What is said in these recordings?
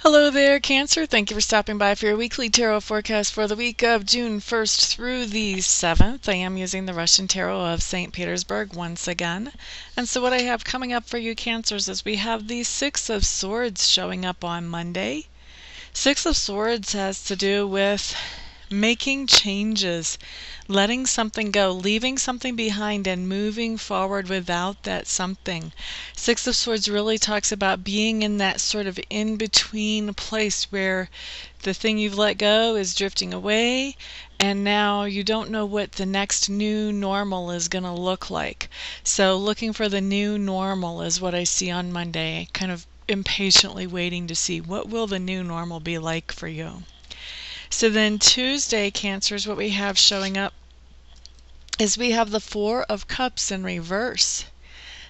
Hello there, Cancer. Thank you for stopping by for your weekly tarot forecast for the week of June 1st through the 7th. I am using the Russian Tarot of St. Petersburg once again. And so what I have coming up for you, Cancers, is we have the Six of Swords showing up on Monday. Six of Swords has to do with making changes, letting something go, leaving something behind and moving forward without that something. Six of Swords really talks about being in that sort of in-between place where the thing you've let go is drifting away and now you don't know what the next new normal is going to look like. So looking for the new normal is what I see on Monday, kind of impatiently waiting to see what will the new normal be like for you. So then Tuesday, Cancers, what we have showing up is we have the Four of Cups in reverse.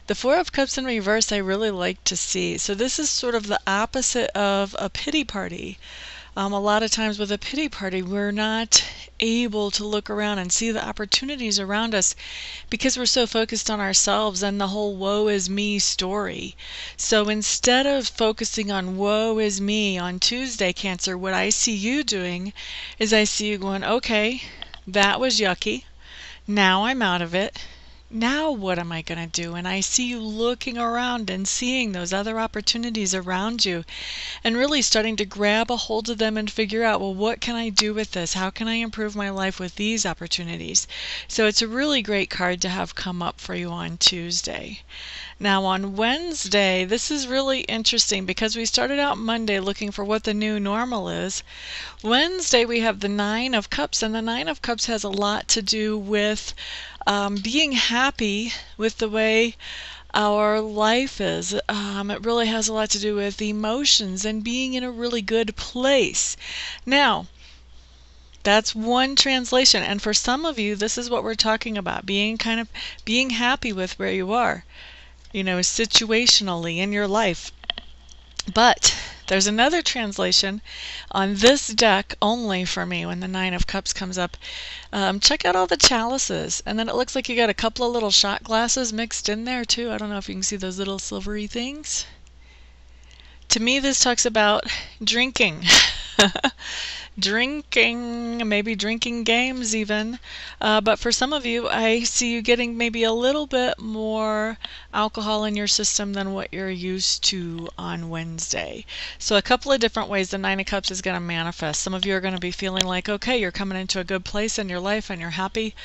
The Four of Cups in reverse I really like to see. So this is sort of the opposite of a pity party. A lot of times with a pity party, we're not able to look around and see the opportunities around us because we're so focused on ourselves and the whole woe is me story. So instead of focusing on woe is me on Tuesday, Cancer, what I see you doing is I see you going, okay, that was yucky. Now I'm out of it. Now what am I going to do? And I see you looking around and seeing those other opportunities around you and really starting to grab a hold of them and figure out, well, what can I do with this? How can I improve my life with these opportunities? So it's a really great card to have come up for you on Tuesday. Now on Wednesday, this is really interesting because we started out Monday looking for what the new normal is. Wednesday we have the Nine of Cups, and the Nine of Cups has a lot to do with being happy with the way our life is. It really has a lot to do with emotions and being in a really good place. Now, that's one translation, and for some of you, this is what we're talking about, being happy with where you are, situationally in your life. But there's another translation on this deck only for me when the Nine of Cups comes up. Check out all the chalices, and then it looks like you got a couple of little shot glasses mixed in there too. I don't know if you can see those little silvery things. To me, this talks about drinking. Drinking, maybe drinking games even, but for some of you I see you getting maybe a little bit more alcohol in your system than what you're used to on Wednesday. So a couple of different ways the Nine of Cups is going to manifest. Some of you are going to be feeling like, okay, you're coming into a good place in your life and you're happy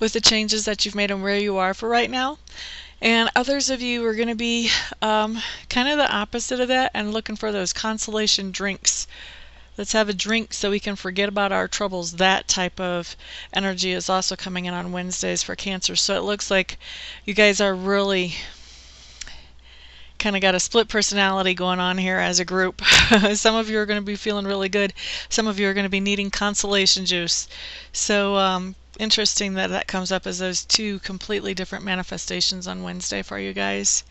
with the changes that you've made and where you are for right now. And others of you are going to be kind of the opposite of that and looking for those consolation drinks. Let's have a drink so we can forget about our troubles. That type of energy is also coming in on Wednesdays for Cancer. So it looks like you guys are really kind of got a split personality going on here as a group. Some of you are going to be feeling really good. Some of you are going to be needing consolation juice. So interesting that that comes up as those two completely different manifestations on Wednesday for you guys.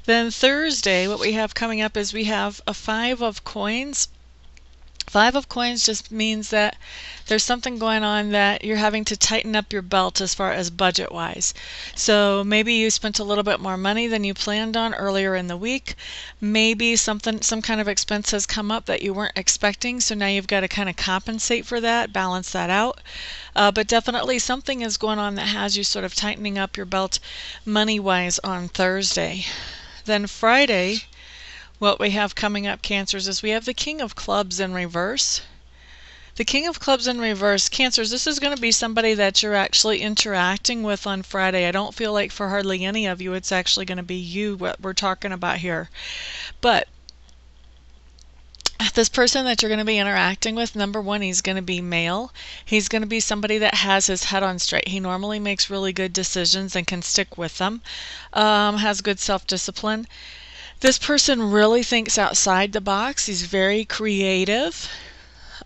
Then Thursday, what we have coming up is we have a Five of Coins. Five of Coins just means that there's something going on that you're having to tighten up your belt as far as budget-wise. So maybe you spent a little bit more money than you planned on earlier in the week. Maybe some kind of expense has come up that you weren't expecting, so now you've got to kind of compensate for that, balance that out. But definitely something is going on that has you sort of tightening up your belt money-wise on Thursday. Then Friday, what we have coming up, Cancers, is we have the King of Clubs in reverse. The King of Clubs in reverse, Cancers, this is going to be somebody that you're actually interacting with on Friday. I don't feel like for hardly any of you it's actually going to be you, what we're talking about here. But this person that you're going to be interacting with, number one, he's going to be male. He's going to be somebody that has his head on straight. He normally makes really good decisions and can stick with them, has good self-discipline. This person really thinks outside the box. He's very creative.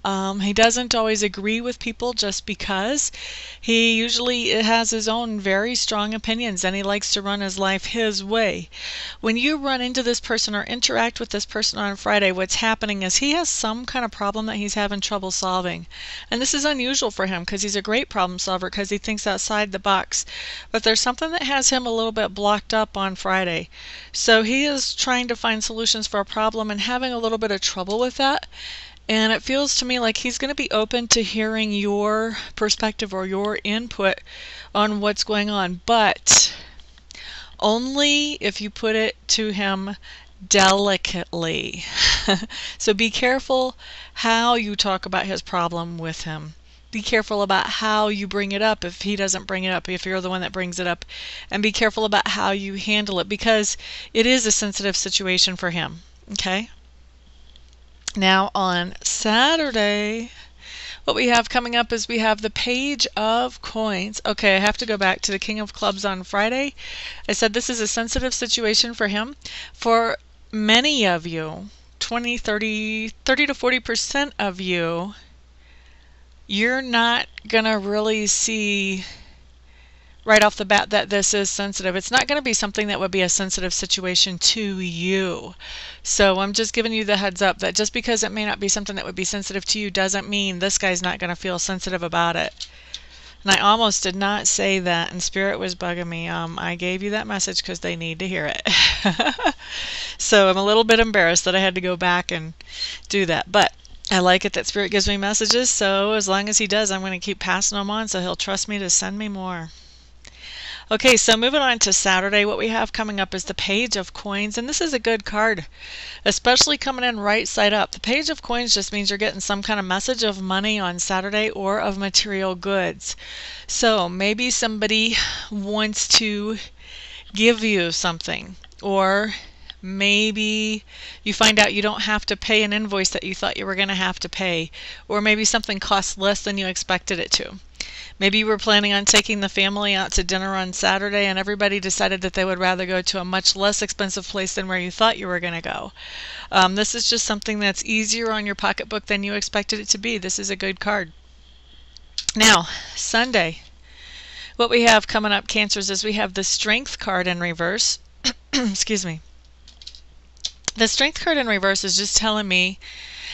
He doesn't always agree with people just because. He usually has his own very strong opinions and he likes to run his life his way. When you run into this person or interact with this person on Friday, what's happening is he has some kind of problem that he's having trouble solving. And this is unusual for him because he's a great problem solver because he thinks outside the box. But there's something that has him a little bit blocked up on Friday. So he is trying to find solutions for a problem and having a little bit of trouble with that. And it feels to me like he's going to be open to hearing your perspective or your input on what's going on, but only if you put it to him delicately. So be careful how you talk about his problem with him. Be careful about how you bring it up if he doesn't bring it up, if you're the one that brings it up. And be careful about how you handle it because it is a sensitive situation for him. Okay? Now on Saturday, what we have coming up is we have the Page of Coins. Okay, I have to go back to the King of Clubs on Friday. I said this is a sensitive situation for him. For many of you, 30 to 40% of you, you're not going to really see right off the bat that this is sensitive. It's not going to be something that would be a sensitive situation to you. So I'm just giving you the heads up that just because it may not be something that would be sensitive to you doesn't mean this guy's not going to feel sensitive about it. And I almost did not say that, and Spirit was bugging me. I gave you that message because they need to hear it. So I'm a little bit embarrassed that I had to go back and do that. But I like it that Spirit gives me messages, so as long as he does, I'm going to keep passing them on so he'll trust me to send me more. Okay, so moving on to Saturday, what we have coming up is the Page of Coins, and this is a good card, especially coming in right side up. The Page of Coins just means you're getting some kind of message of money on Saturday or of material goods. So maybe somebody wants to give you something, or maybe you find out you don't have to pay an invoice that you thought you were going to have to pay, or maybe something costs less than you expected it to. Maybe you were planning on taking the family out to dinner on Saturday and everybody decided that they would rather go to a much less expensive place than where you thought you were going to go. This is just something that's easier on your pocketbook than you expected it to be. This is a good card. Now, Sunday, what we have coming up, Cancers, is we have the Strength card in reverse. Excuse me. The Strength card in reverse is just telling me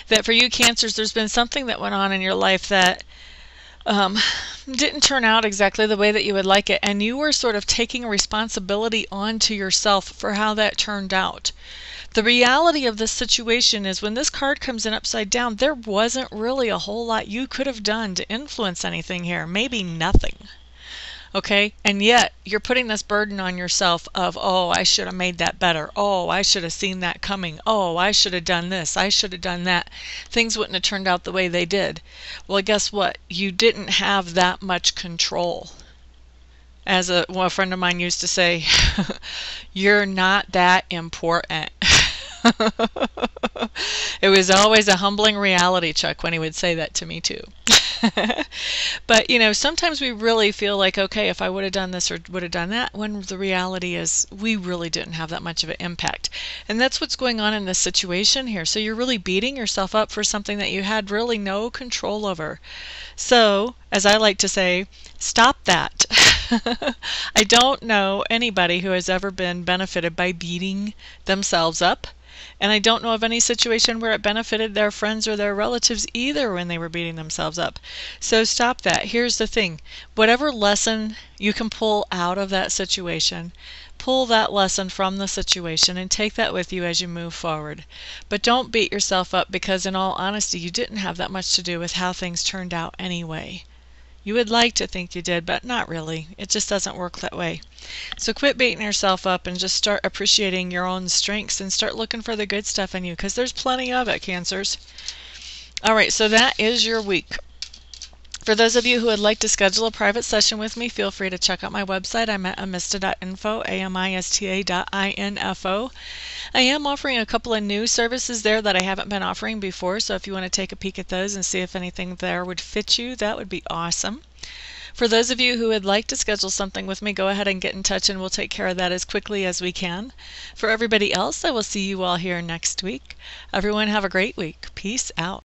that for you, Cancers, there's been something that went on in your life that didn't turn out exactly the way that you would like it, and you were sort of taking a responsibility onto yourself for how that turned out. The reality of this situation is when this card comes in upside down, there wasn't really a whole lot you could have done to influence anything here. Maybe nothing. Okay, and yet you're putting this burden on yourself of, oh, I should have made that better. Oh, I should have seen that coming. Oh, I should have done this. I should have done that. Things wouldn't have turned out the way they did. Well, guess what? You didn't have that much control. As a friend of mine used to say, you're not that important. It was always a humbling reality check when he would say that to me too. But you know, sometimes we really feel like, okay, if I would have done this or would have done that, when the reality is we really didn't have that much of an impact. And that's what's going on in this situation here. So you're really beating yourself up for something that you had really no control over. So, as I like to say, stop that. I don't know anybody who has ever been benefited by beating themselves up. And I don't know of any situation where it benefited their friends or their relatives either when they were beating themselves up. So stop that. Here's the thing. Whatever lesson you can pull out of that situation, pull that lesson from the situation and take that with you as you move forward. But don't beat yourself up because in all honesty, you didn't have that much to do with how things turned out anyway. You would like to think you did, but not really. It just doesn't work that way. So quit beating yourself up and just start appreciating your own strengths and start looking for the good stuff in you because there's plenty of it, Cancers. All right, so that is your week. For those of you who would like to schedule a private session with me, feel free to check out my website. I'm at amista.info, amista.info. I am offering a couple of new services there that I haven't been offering before, so if you want to take a peek at those and see if anything there would fit you, that would be awesome. For those of you who would like to schedule something with me, go ahead and get in touch and we'll take care of that as quickly as we can. For everybody else, I will see you all here next week. Everyone have a great week. Peace out.